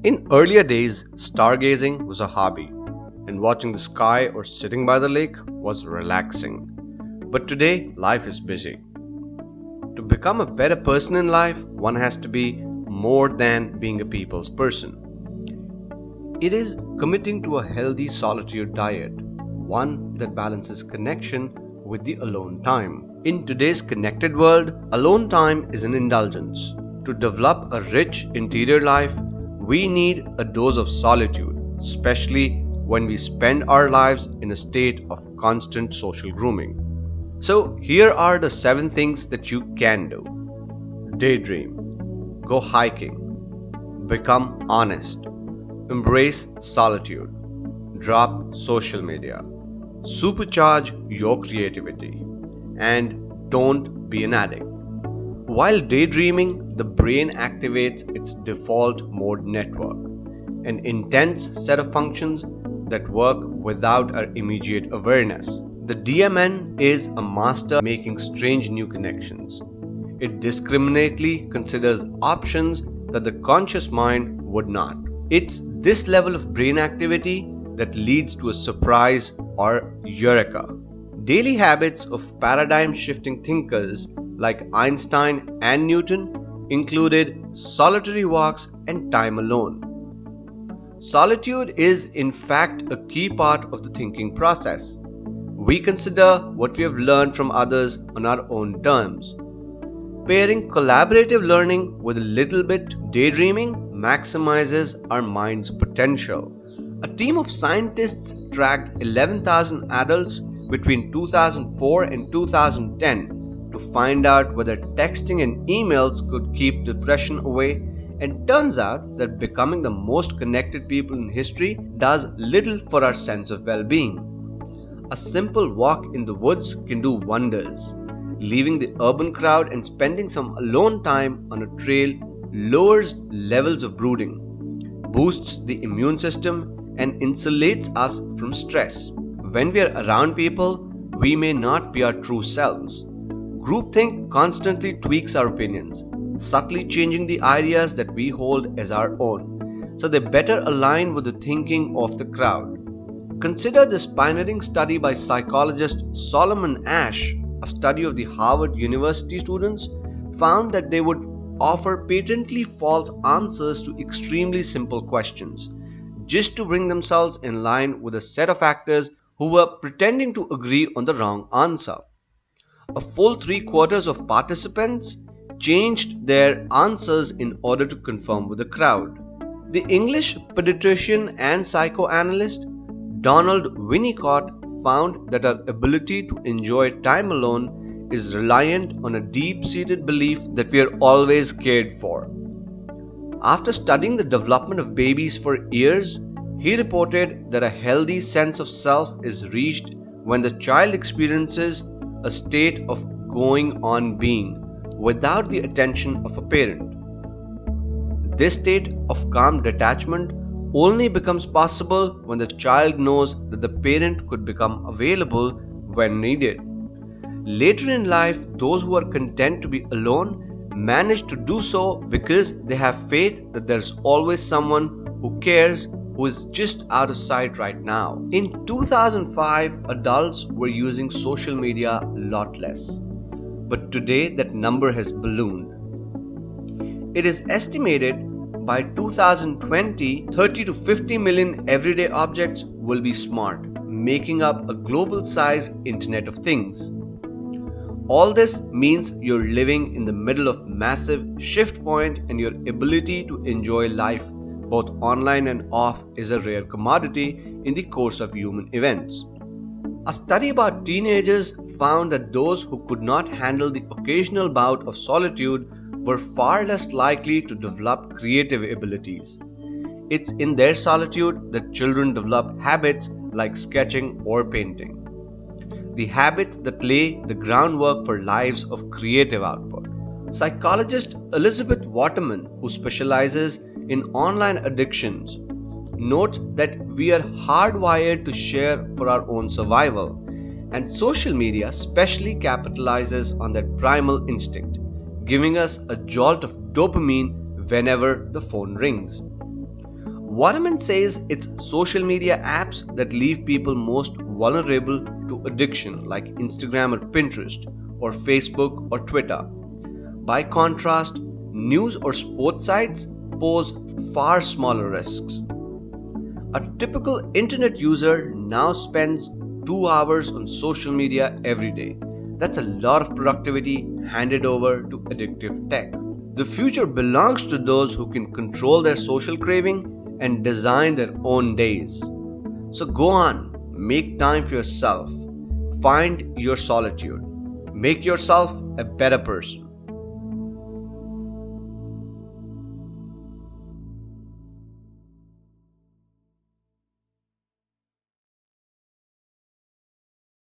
In earlier days, stargazing was a hobby, and watching the sky or sitting by the lake was relaxing. But today, life is busy. To become a better person in life, one has to be more than being a people's person. It is committing to a healthy solitude diet, one that balances connection with the alone time. In today's connected world, alone time is an indulgence. To develop a rich interior life, we need a dose of solitude, especially when we spend our lives in a state of constant social grooming. So, here are the 7 things that you can do. Daydream. Go hiking. Become honest. Embrace solitude. Drop social media. Supercharge your creativity. And don't be an addict. While daydreaming, the brain activates its default mode network, an intense set of functions that work without our immediate awareness. The DMN is a master making strange new connections. It discriminately considers options that the conscious mind would not. It's this level of brain activity that leads to a surprise or eureka. Daily habits of paradigm-shifting thinkers like Einstein and Newton included solitary walks and time alone. Solitude is in fact a key part of the thinking process. We consider what we have learned from others on our own terms. Pairing collaborative learning with a little bit daydreaming maximizes our mind's potential. A team of scientists tracked 11,000 adults between 2004 and 2010 to find out whether texting and emails could keep depression away, and turns out that becoming the most connected people in history does little for our sense of well-being. A simple walk in the woods can do wonders. Leaving the urban crowd and spending some alone time on a trail lowers levels of brooding, boosts the immune system, and insulates us from stress. When we are around people, we may not be our true selves. Groupthink constantly tweaks our opinions, subtly changing the ideas that we hold as our own, so they better align with the thinking of the crowd. Consider this pioneering study by psychologist Solomon Asch. A study of the Harvard University students found that they would offer patently false answers to extremely simple questions, just to bring themselves in line with a set of actors who were pretending to agree on the wrong answer. A full 3/4 of participants changed their answers in order to conform with the crowd. The English pediatrician and psychoanalyst Donald Winnicott found that our ability to enjoy time alone is reliant on a deep-seated belief that we are always cared for. After studying the development of babies for years, he reported that a healthy sense of self is reached when the child experiences a state of going on being without the attention of a parent. This state of calm detachment only becomes possible when the child knows that the parent could become available when needed. Later in life, those who are content to be alone manage to do so because they have faith that there's always someone who cares, who is just out of sight right now. In 2005, adults were using social media a lot less, but today that number has ballooned. It is estimated by 2020, 30 to 50 million everyday objects will be smart, making up a global-sized Internet of Things. All this means you're living in the middle of massive shift point, and your ability to enjoy life both online and off is a rare commodity in the course of human events. A study about teenagers found that those who could not handle the occasional bout of solitude were far less likely to develop creative abilities. It's in their solitude that children develop habits like sketching or painting, the habits that lay the groundwork for lives of creative output. Psychologist Elizabeth Waterman, who specializes in online addictions, notes that we are hardwired to share for our own survival, and social media especially capitalizes on that primal instinct, giving us a jolt of dopamine whenever the phone rings. Waterman says it's social media apps that leave people most vulnerable to addiction, like Instagram or Pinterest, or Facebook or Twitter. By contrast, news or sports sites pose far smaller risks. A typical internet user now spends 2 hours on social media every day. That's a lot of productivity handed over to addictive tech. The future belongs to those who can control their social craving and design their own days. So go on, make time for yourself, find your solitude, make yourself a better person.